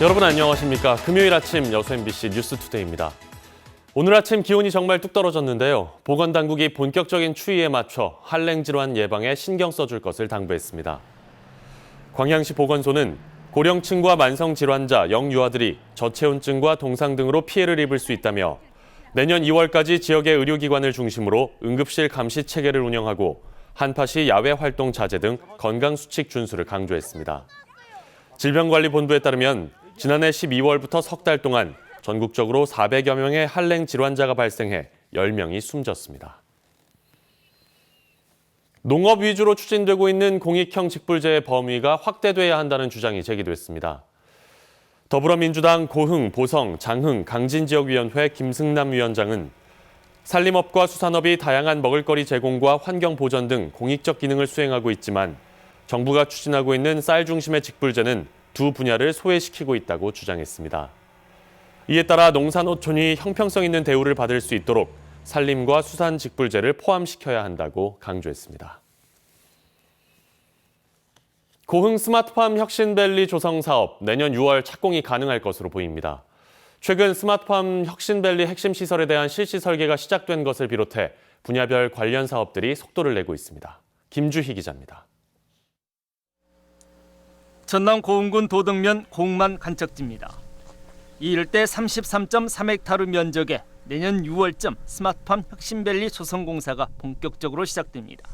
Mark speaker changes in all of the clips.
Speaker 1: 여러분 안녕하십니까? 금요일 아침 여수 MBC 뉴스투데이입니다. 오늘 아침 기온이 정말 뚝 떨어졌는데요. 보건당국이 본격적인 추위에 맞춰 한랭 질환 예방에 신경 써줄 것을 당부했습니다. 광양시 보건소는 고령층과 만성질환자, 영유아들이 저체온증과 동상 등으로 피해를 입을 수 있다며 내년 2월까지 지역의 의료기관을 중심으로 응급실 감시 체계를 운영하고 한파시 야외 활동 자제 등 건강수칙 준수를 강조했습니다. 질병관리본부에 따르면 지난해 12월부터 석 달 동안 전국적으로 400여 명의 한랭 질환자가 발생해 10명이 숨졌습니다. 농업 위주로 추진되고 있는 공익형 직불제의 범위가 확대돼야 한다는 주장이 제기됐습니다. 더불어민주당 고흥, 보성, 장흥, 강진지역위원회 김승남 위원장은 산림업과 수산업이 다양한 먹을거리 제공과 환경 보전 등 공익적 기능을 수행하고 있지만 정부가 추진하고 있는 쌀 중심의 직불제는 두 분야를 소외시키고 있다고 주장했습니다. 이에 따라 농산어촌이 형평성 있는 대우를 받을 수 있도록 산림과 수산 직불제를 포함시켜야 한다고 강조했습니다. 고흥 스마트팜 혁신밸리 조성 사업 내년 6월 착공이 가능할 것으로 보입니다. 최근 스마트팜 혁신밸리 핵심 시설에 대한 실시 설계가 시작된 것을 비롯해 분야별 관련 사업들이 속도를 내고 있습니다. 김주희 기자입니다.
Speaker 2: 전남 고흥군 도덕면 공만 간척지입니다. 이 일대 33.3헥타르 면적에 내년 6월쯤 스마트팜 혁신밸리 조성공사가 본격적으로 시작됩니다.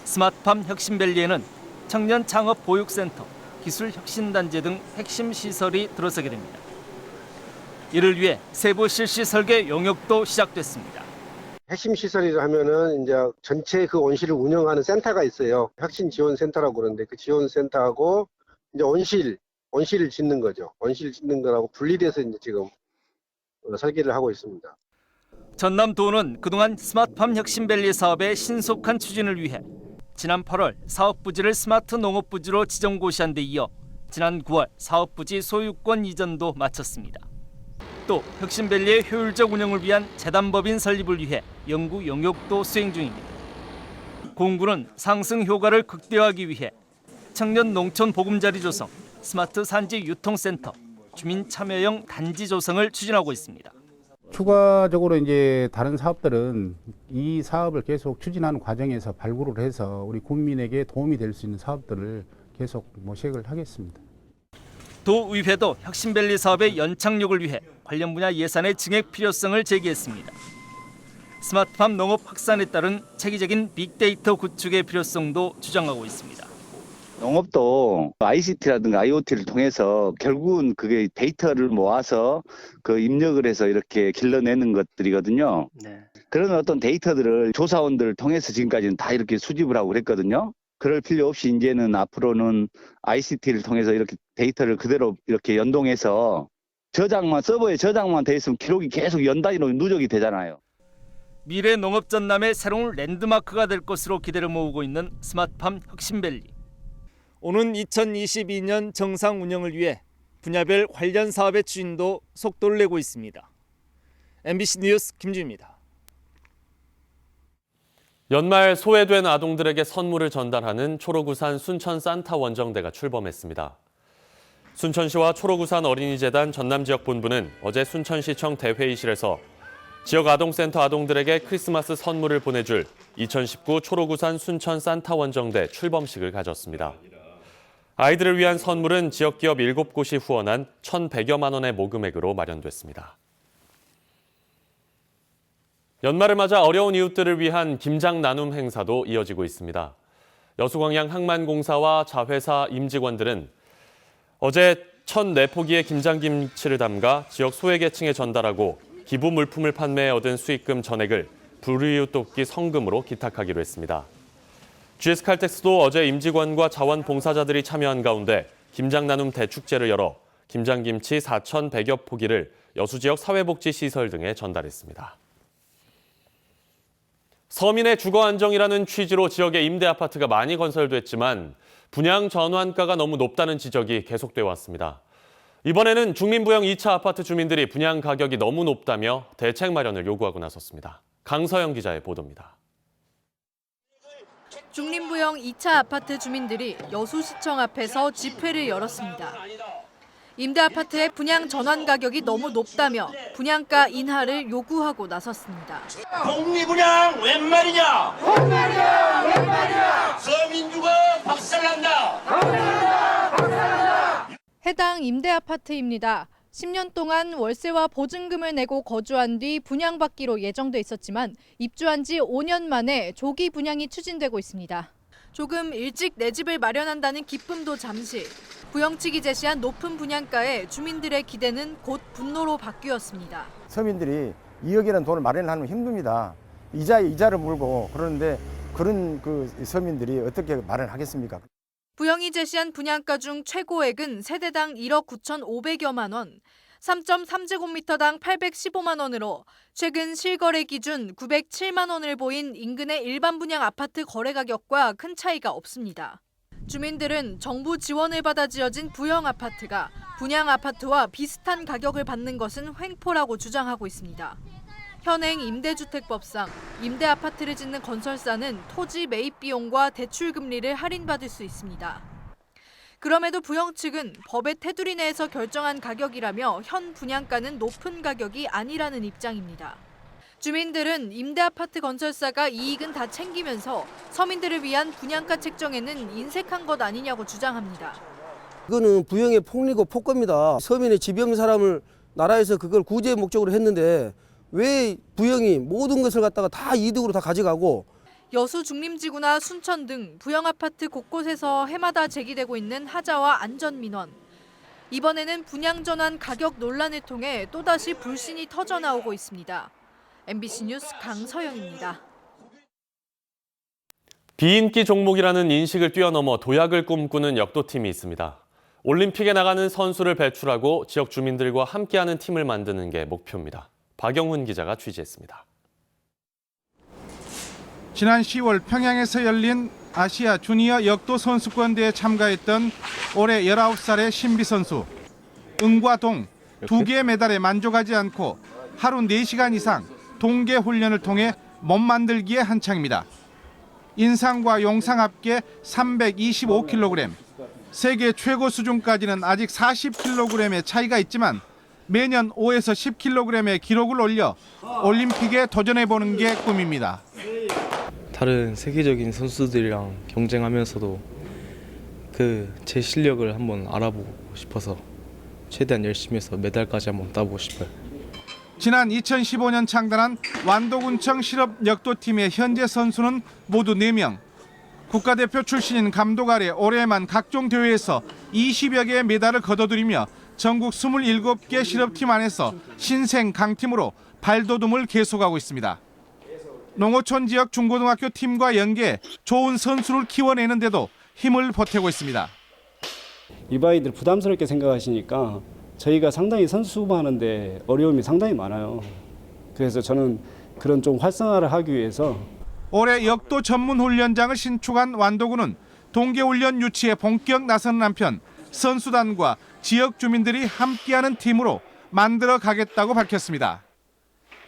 Speaker 2: 스마트팜 혁신밸리에는 청년 창업 보육센터, 기술혁신단지 등 핵심 시설이 들어서게 됩니다. 이를 위해 세부 실시 설계 용역도 시작됐습니다.
Speaker 3: 핵심 시설이라 하면은 이제 전체 그 온실을 운영하는 센터가 있어요. 혁신 지원 센터라고 그러는데 그 지원 센터하고 이제 온실을 짓는 거죠. 온실 짓는 거라고 분리돼서 이제 지금 설계를 하고 있습니다.
Speaker 2: 전남도는 그동안 스마트팜 혁신밸리 사업의 신속한 추진을 위해 지난 8월 사업부지를 스마트 농업부지로 지정고시한 데 이어 지난 9월 사업부지 소유권 이전도 마쳤습니다. 또 혁신밸리의 효율적 운영을 위한 재단법인 설립을 위해 연구 용역도 수행 중입니다. 공군은 상승 효과를 극대화하기 위해 청년 농촌 보금자리 조성, 스마트 산지 유통센터, 주민 참여형 단지 조성을 추진하고 있습니다.
Speaker 4: 추가적으로 이제 다른 사업들은 이 사업을 계속 추진하는 과정에서 발굴을 해서 우리 국민에게 도움이 될 수 있는 사업들을 계속 모색을 하겠습니다.
Speaker 2: 도의회도 혁신밸리 사업의 연착륙을 위해 관련 분야 예산의 증액 필요성을 제기했습니다. 스마트팜 농업 확산에 따른 체계적인 빅데이터 구축의 필요성도 주장하고 있습니다.
Speaker 5: 농업도 ICT라든가 IoT를 통해서 결국은 그게 데이터를 모아서 그 입력을 해서 이렇게 길러내는 것들이거든요.
Speaker 2: 네.
Speaker 5: 그런 어떤 데이터들을 조사원들을 통해서 지금까지는 다 이렇게 수집을 하고 그랬거든요. 그럴 필요 없이 이제는 앞으로는 ICT를 통해서 이렇게 데이터를 그대로 이렇게 연동해서 서버에 저장만 돼 있으면 기록이 계속 연 단위로 누적이 되잖아요.
Speaker 2: 미래 농업 전남의 새로운 랜드마크가 될 것으로 기대를 모으고 있는 스마트팜 혁신밸리. 오는 2022년 정상 운영을 위해 분야별 관련 사업의 추진도 속도를 내고 있습니다. MBC 뉴스 김주희입니다.
Speaker 1: 연말 소외된 아동들에게 선물을 전달하는 초록우산 순천 산타 원정대가 출범했습니다. 순천시와 초록우산 어린이재단 전남지역본부는 어제 순천시청 대회의실에서 지역 아동센터 아동들에게 크리스마스 선물을 보내줄 2019 초록우산 순천 산타 원정대 출범식을 가졌습니다. 아이들을 위한 선물은 지역기업 7곳이 후원한 1,100여만 원의 모금액으로 마련됐습니다. 연말을 맞아 어려운 이웃들을 위한 김장 나눔 행사도 이어지고 있습니다. 여수광양 항만공사와 자회사 임직원들은 어제 1,004포기의 김장김치를 담가 지역 소외계층에 전달하고 기부 물품을 판매해 얻은 수익금 전액을 불이웃 돕기 성금으로 기탁하기로 했습니다. GS칼텍스도 어제 임직원과 자원봉사자들이 참여한 가운데 김장 나눔 대축제를 열어 김장김치 4,100여 포기를 여수 지역 사회복지시설 등에 전달했습니다. 서민의 주거 안정이라는 취지로 지역에 임대 아파트가 많이 건설됐지만 분양 전환가가 너무 높다는 지적이 계속돼 왔습니다. 이번에는 중림부영 2차 아파트 주민들이 분양 가격이 너무 높다며 대책 마련을 요구하고 나섰습니다. 강서영 기자의 보도입니다.
Speaker 6: 중림부영 2차 아파트 주민들이 여수시청 앞에서 집회를 열었습니다. 임대 아파트의 분양 전환 가격이 너무 높다며 분양가 인하를 요구하고 나섰습니다.
Speaker 7: 복리분양 웬 말이냐? 웬 말이야? 웬 말이야? 서민주가 박살난다.
Speaker 6: 해당 임대 아파트입니다. 10년 동안 월세와 보증금을 내고 거주한 뒤 분양받기로 예정돼 있었지만 입주한 지 5년 만에 조기 분양이 추진되고 있습니다. 조금 일찍 내 집을 마련한다는 기쁨도 잠시. 부영 측이 제시한 높은 분양가에 주민들의 기대는 곧 분노로 바뀌었습니다.
Speaker 8: 서민들이 2억이라는 돈을 마련하면 힘듭니다. 이자를 물고 그러는데 그런 서민들이 어떻게 마련하겠습니까?
Speaker 6: 부영이 제시한 분양가 중 최고액은 세대당 1억 9,500여만 원, 3.3제곱미터당 815만 원으로 최근 실거래 기준 907만 원을 보인 인근의 일반 분양 아파트 거래 가격과 큰 차이가 없습니다. 주민들은 정부 지원을 받아 지어진 부영 아파트가 분양 아파트와 비슷한 가격을 받는 것은 횡포라고 주장하고 있습니다. 현행 임대주택법상 임대 아파트를 짓는 건설사는 토지 매입 비용과 대출 금리를 할인받을 수 있습니다. 그럼에도 부영 측은 법의 테두리 내에서 결정한 가격이라며 현 분양가는 높은 가격이 아니라는 입장입니다. 주민들은 임대 아파트 건설사가 이익은 다 챙기면서 서민들을 위한 분양가 책정에는 인색한 것 아니냐고 주장합니다.
Speaker 9: 이거는 부영의 폭리고 폭거입니다. 서민의 집이 없는 사람을 나라에서 그걸 구제 목적으로 했는데 왜 부영이 모든 것을 갖다가 다 이득으로 다 가져가고.
Speaker 6: 여수 중림지구나 순천 등 부영 아파트 곳곳에서 해마다 제기되고 있는 하자와 안전민원. 이번에는 분양 전환 가격 논란을 통해 또다시 불신이 터져나오고 있습니다. MBC 뉴스 강서영입니다.
Speaker 1: 비인기 종목이라는 인식을 뛰어넘어 도약을 꿈꾸는 역도팀이 있습니다. 올림픽에 나가는 선수를 배출하고 지역 주민들과 함께하는 팀을 만드는 게 목표입니다. 박영훈 기자가 취재했습니다.
Speaker 10: 지난 10월 평양에서 열린 아시아 주니어 역도 선수권대회에 참가했던 올해 19살의 신비 선수. 응과 동 두 개의 메달에 만족하지 않고 하루 4시간 이상 동계 훈련을 통해 몸 만들기에 한창입니다. 인상과 용상 합계 325kg, 세계 최고 수준까지는 아직 40kg의 차이가 있지만 매년 5에서 10kg의 기록을 올려 올림픽에 도전해보는 게 꿈입니다.
Speaker 11: 다른 세계적인 선수들이랑 경쟁하면서도 제 실력을 한번 알아보고 싶어서 최대한 열심히 해서 메달까지 한번 따보고 싶어요.
Speaker 10: 지난 2015년 창단한 완도군청 실업 역도팀의 현재 선수는 모두 4명. 국가대표 출신인 감독 아래 올해만 각종 대회에서 20여 개의 메달을 거둬들이며 전국 27개 실업팀 안에서 신생 강팀으로 발돋움을 계속하고 있습니다. 농어촌 지역 중고등학교 팀과 연계해 좋은 선수를 키워내는데도 힘을 보태고 있습니다.
Speaker 12: 이바이들 부담스럽게 생각하시니까 저희가 상당히 선수하는데 어려움이 상당히 많아요. 그래서 저는 그런 좀 활성화를 하기 위해서
Speaker 10: 올해 역도 전문 훈련장을 신축한 완도군은 동계훈련 유치에 본격 나서는 한편 선수단과 지역 주민들이 함께하는 팀으로 만들어 가겠다고 밝혔습니다.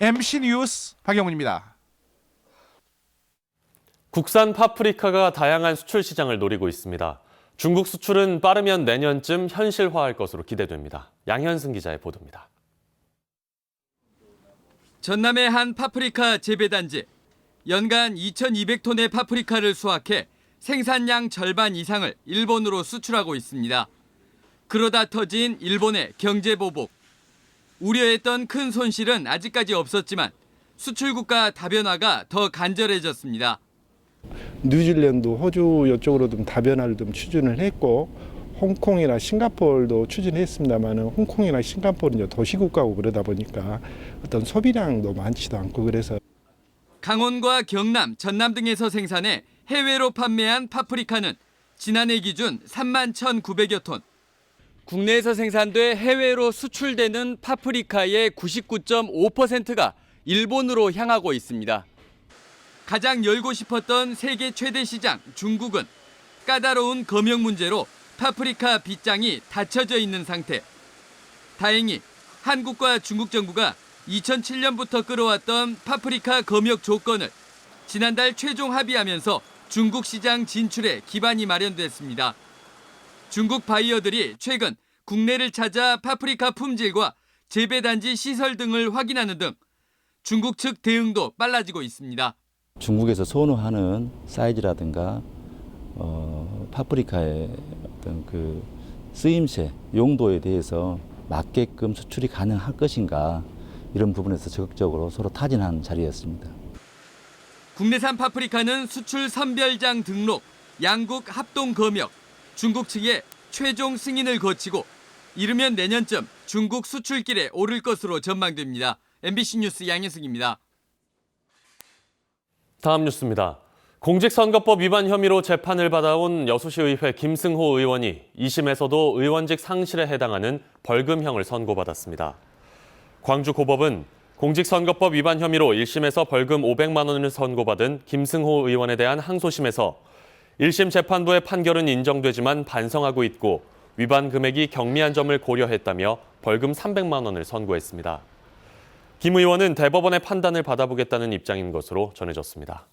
Speaker 10: MBC 뉴스 박영훈입니다.
Speaker 1: 국산 파프리카가 다양한 수출 시장을 노리고 있습니다. 중국 수출은 빠르면 내년쯤 현실화할 것으로 기대됩니다. 양현승 기자의 보도입니다.
Speaker 2: 전남의 한 파프리카 재배단지. 연간 2,200톤의 파프리카를 수확해 생산량 절반 이상을 일본으로 수출하고 있습니다. 그러다 터진 일본의 경제 보복. 우려했던 큰 손실은 아직까지 없었지만 수출국가 다변화가 더 간절해졌습니다.
Speaker 13: 뉴질랜드, 호주 이쪽으로 좀 다변화를 좀 추진을 했고 홍콩이나 싱가포르도 추진했습니다만 홍콩이나 싱가포르는 이제 도시국가고 그러다 보니까 어떤 소비량도 많지도 않고 그래서
Speaker 2: 강원과 경남, 전남 등에서 생산해 해외로 판매한 파프리카는 지난해 기준 31,900여 톤. 국내에서 생산돼 해외로 수출되는 파프리카의 99.5%가 일본으로 향하고 있습니다. 가장 열고 싶었던 세계 최대 시장 중국은 까다로운 검역 문제로 파프리카 빗장이 닫혀져 있는 상태. 다행히 한국과 중국 정부가 2007년부터 끌어왔던 파프리카 검역 조건을 지난달 최종 합의하면서 중국 시장 진출에 기반이 마련됐습니다. 중국 바이어들이 최근 국내를 찾아 파프리카 품질과 재배단지 시설 등을 확인하는 등 중국 측 대응도 빨라지고 있습니다.
Speaker 14: 중국에서 선호하는 사이즈라든가 파프리카의 어떤 그 쓰임새, 용도에 대해서 맞게끔 수출이 가능할 것인가 이런 부분에서 적극적으로 서로 타진한 자리였습니다.
Speaker 2: 국내산 파프리카는 수출 선별장 등록, 양국 합동 검역, 중국 측의 최종 승인을 거치고 이르면 내년쯤 중국 수출길에 오를 것으로 전망됩니다. MBC 뉴스 양혜승입니다.
Speaker 1: 다음 뉴스입니다. 공직선거법 위반 혐의로 재판을 받아온 여수시의회 김승호 의원이 2심에서도 의원직 상실에 해당하는 벌금형을 선고받았습니다. 광주고법은 공직선거법 위반 혐의로 1심에서 벌금 500만 원을 선고받은 김승호 의원에 대한 항소심에서 1심 재판부의 판결은 인정되지만 반성하고 있고 위반 금액이 경미한 점을 고려했다며 벌금 300만 원을 선고했습니다. 김 의원은 대법원의 판단을 받아보겠다는 입장인 것으로 전해졌습니다.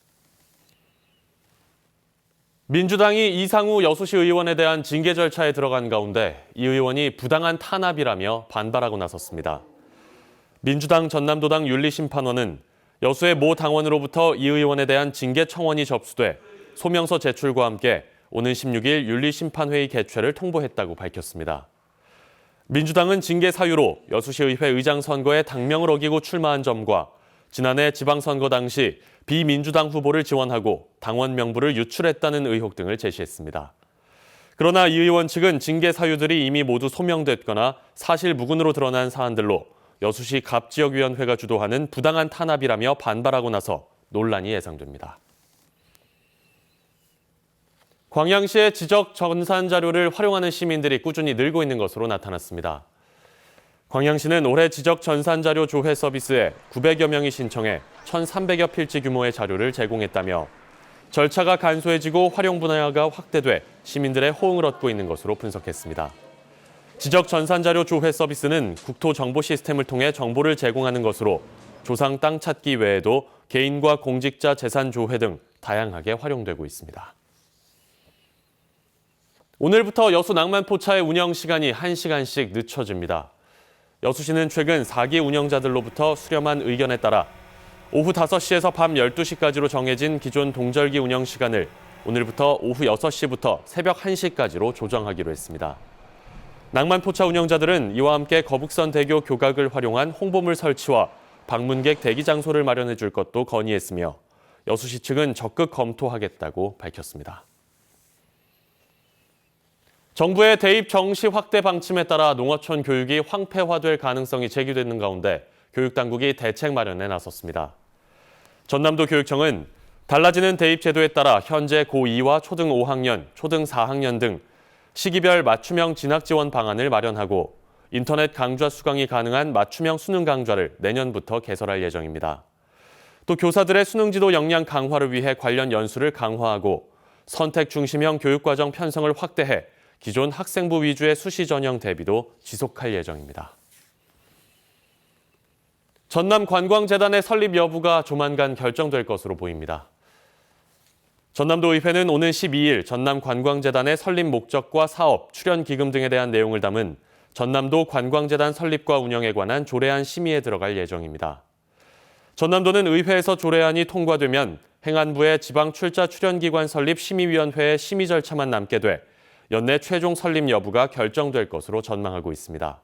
Speaker 1: 민주당이 이상우 여수시 의원에 대한 징계 절차에 들어간 가운데 이 의원이 부당한 탄압이라며 반발하고 나섰습니다. 민주당 전남도당 윤리심판원은 여수의 모 당원으로부터 이 의원에 대한 징계 청원이 접수돼 소명서 제출과 함께 오는 16일 윤리심판회의 개최를 통보했다고 밝혔습니다. 민주당은 징계 사유로 여수시의회 의장 선거에 당명을 어기고 출마한 점과 지난해 지방선거 당시 비민주당 후보를 지원하고 당원 명부를 유출했다는 의혹 등을 제시했습니다. 그러나 이 의원 측은 징계 사유들이 이미 모두 소명됐거나 사실 무근으로 드러난 사안들로 여수시 갑지역위원회가 주도하는 부당한 탄압이라며 반발하고 나서 논란이 예상됩니다. 광양시의 지적 전산 자료를 활용하는 시민들이 꾸준히 늘고 있는 것으로 나타났습니다. 광양시는 올해 지적 전산 자료 조회 서비스에 900여 명이 신청해 1,300여 필지 규모의 자료를 제공했다며 절차가 간소해지고 활용 분야가 확대돼 시민들의 호응을 얻고 있는 것으로 분석했습니다. 지적 전산 자료 조회 서비스는 국토 정보 시스템을 통해 정보를 제공하는 것으로 조상 땅 찾기 외에도 개인과 공직자 재산 조회 등 다양하게 활용되고 있습니다. 오늘부터 여수 낭만포차의 운영 시간이 1시간씩 늦춰집니다. 여수시는 최근 4기 운영자들로부터 수렴한 의견에 따라 오후 5시에서 밤 12시까지로 정해진 기존 동절기 운영 시간을 오늘부터 오후 6시부터 새벽 1시까지로 조정하기로 했습니다. 낭만포차 운영자들은 이와 함께 거북선 대교 교각을 활용한 홍보물 설치와 방문객 대기 장소를 마련해 줄 것도 건의했으며 여수시 측은 적극 검토하겠다고 밝혔습니다. 정부의 대입 정시 확대 방침에 따라 농어촌 교육이 황폐화될 가능성이 제기되는 가운데 교육당국이 대책 마련에 나섰습니다. 전남도 교육청은 달라지는 대입 제도에 따라 현재 고2와 초등 5학년, 초등 4학년 등 시기별 맞춤형 진학 지원 방안을 마련하고 인터넷 강좌 수강이 가능한 맞춤형 수능 강좌를 내년부터 개설할 예정입니다. 또 교사들의 수능지도 역량 강화를 위해 관련 연수를 강화하고 선택 중심형 교육과정 편성을 확대해 기존 학생부 위주의 수시 전형 대비도 지속할 예정입니다. 전남관광재단의 설립 여부가 조만간 결정될 것으로 보입니다. 전남도의회는 오는 12일 전남관광재단의 설립 목적과 사업, 출연기금 등에 대한 내용을 담은 전남도 관광재단 설립과 운영에 관한 조례안 심의에 들어갈 예정입니다. 전남도는 의회에서 조례안이 통과되면 행안부의 지방출자 출연기관 설립 심의위원회의 심의 절차만 남게 돼 연내 최종 설립 여부가 결정될 것으로 전망하고 있습니다.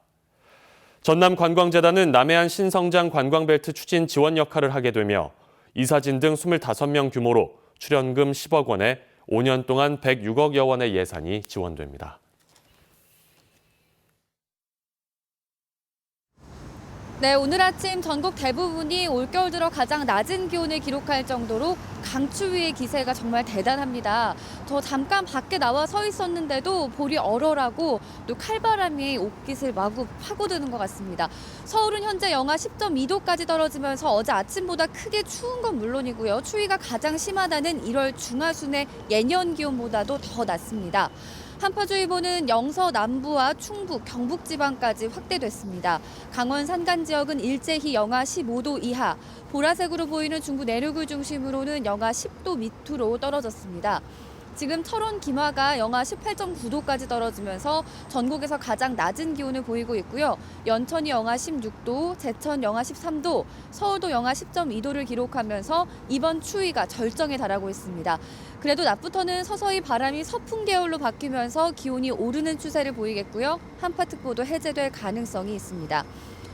Speaker 1: 전남관광재단은 남해안 신성장 관광벨트 추진 지원 역할을 하게 되며 이사진 등 25명 규모로 출연금 10억 원에 5년 동안 106억여 원의 예산이 지원됩니다.
Speaker 15: 네, 오늘 아침 전국 대부분이 올겨울 들어 가장 낮은 기온을 기록할 정도로 강추위의 기세가 정말 대단합니다. 저 잠깐 밖에 나와 서 있었는데도 볼이 얼얼하고 또 칼바람이 옷깃을 마구 파고드는 것 같습니다. 서울은 현재 영하 10.2도까지 떨어지면서 어제 아침보다 크게 추운 건 물론이고요. 추위가 가장 심하다는 1월 중하순의 예년 기온보다도 더 낮습니다. 한파주의보는 영서 남부와 충북, 경북 지방까지 확대됐습니다. 강원 산간 지역은 일제히 영하 15도 이하, 보라색으로 보이는 중부 내륙을 중심으로는 영하 10도 밑으로 떨어졌습니다. 지금 철원 김화가 영하 18.9도까지 떨어지면서 전국에서 가장 낮은 기온을 보이고 있고요. 연천이 영하 16도, 제천 영하 13도, 서울도 영하 10.2도를 기록하면서 이번 추위가 절정에 달하고 있습니다. 그래도 낮부터는 서서히 바람이 서풍 계열로 바뀌면서 기온이 오르는 추세를 보이겠고요. 한파특보도 해제될 가능성이 있습니다.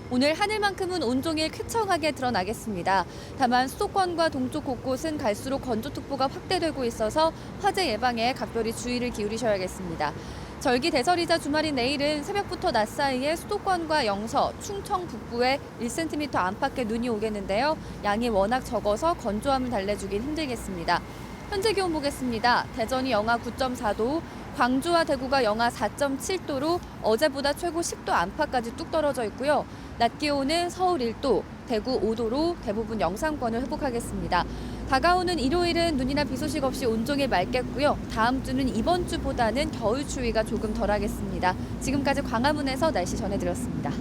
Speaker 15: 오늘 하늘만큼은 온종일 쾌청하게 드러나겠습니다. 다만 수도권과 동쪽 곳곳은 갈수록 건조특보가 확대되고 있어서 화재 예방에 각별히 주의를 기울이셔야겠습니다. 절기 대설이자 주말인 내일은 새벽부터 낮 사이에 수도권과 영서, 충청 북부에 1cm 안팎의 눈이 오겠는데요. 양이 워낙 적어서 건조함을 달래주긴 힘들겠습니다. 현재 기온 보겠습니다. 대전이 영하 9.4도, 광주와 대구가 영하 4.7도로 어제보다 최고 10도 안팎까지 뚝 떨어져 있고요. 낮 기온은 서울 1도, 대구 5도로 대부분 영상권을 회복하겠습니다. 다가오는 일요일은 눈이나 비 소식 없이 온종일 맑겠고요. 다음 주는 이번 주보다는 겨울 추위가 조금 덜하겠습니다. 지금까지 광화문에서 날씨 전해드렸습니다.